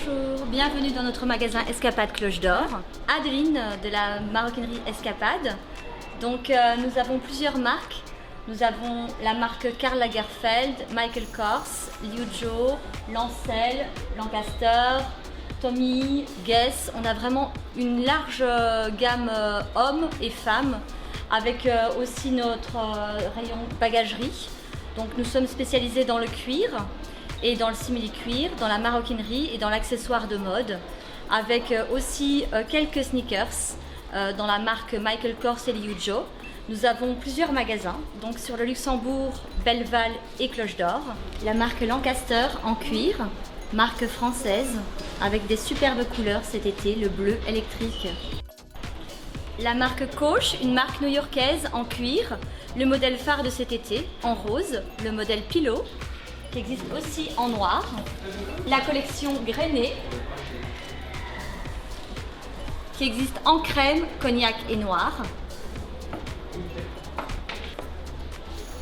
Bonjour, bienvenue dans notre magasin Escapade Cloche d'Or. Adeline de la maroquinerie Escapade. Donc nous avons plusieurs marques. Nous avons la marque Karl Lagerfeld, Michael Kors, Liu Jo, Lancel, Lancaster, Tommy, Guess. On a vraiment une large gamme hommes et femmes avec aussi notre rayon bagagerie. Donc nous sommes spécialisés dans le cuir et dans le simili-cuir, dans la maroquinerie et dans l'accessoire de mode, avec aussi quelques sneakers dans la marque Michael Kors et Liu Jo. Nous avons plusieurs magasins, donc sur le Luxembourg, Belleval et Cloche d'Or. La marque Lancaster en cuir, marque française, avec des superbes couleurs cet été, le bleu électrique. La marque Coach, une marque new-yorkaise en cuir, le modèle phare de cet été, en rose, le modèle Pillow, qui existe aussi en noir. La collection Grainé, qui existe en crème, cognac et noir.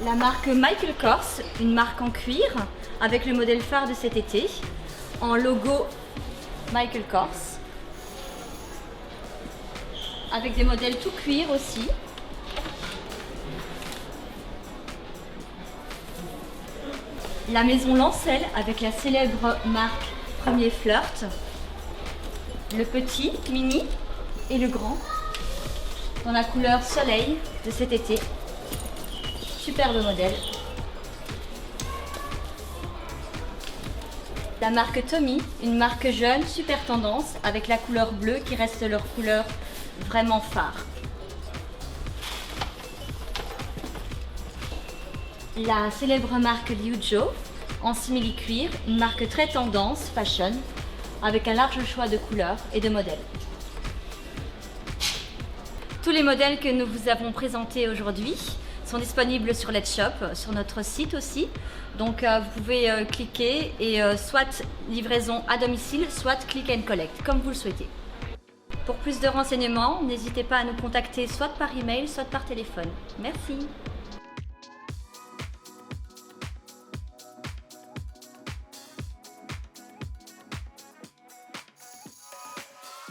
La marque Michael Kors, une marque en cuir, avec le modèle phare de cet été, en logo Michael Kors, avec des modèles tout cuir aussi. La maison Lancel avec la célèbre marque Premier Flirt, le petit, mini et le grand, dans la couleur soleil de cet été. Superbe modèle. La marque Tommy, une marque jeune, super tendance, avec la couleur bleue qui reste leur couleur vraiment phare. La célèbre marque Liu Jo en simili-cuir, une marque très tendance, fashion, avec un large choix de couleurs et de modèles. Tous les modèles que nous vous avons présentés aujourd'hui sont disponibles sur Let's Shop, sur notre site aussi. Donc vous pouvez cliquer et soit livraison à domicile, soit click and collect, comme vous le souhaitez. Pour plus de renseignements, n'hésitez pas à nous contacter soit par email, soit par téléphone. Merci.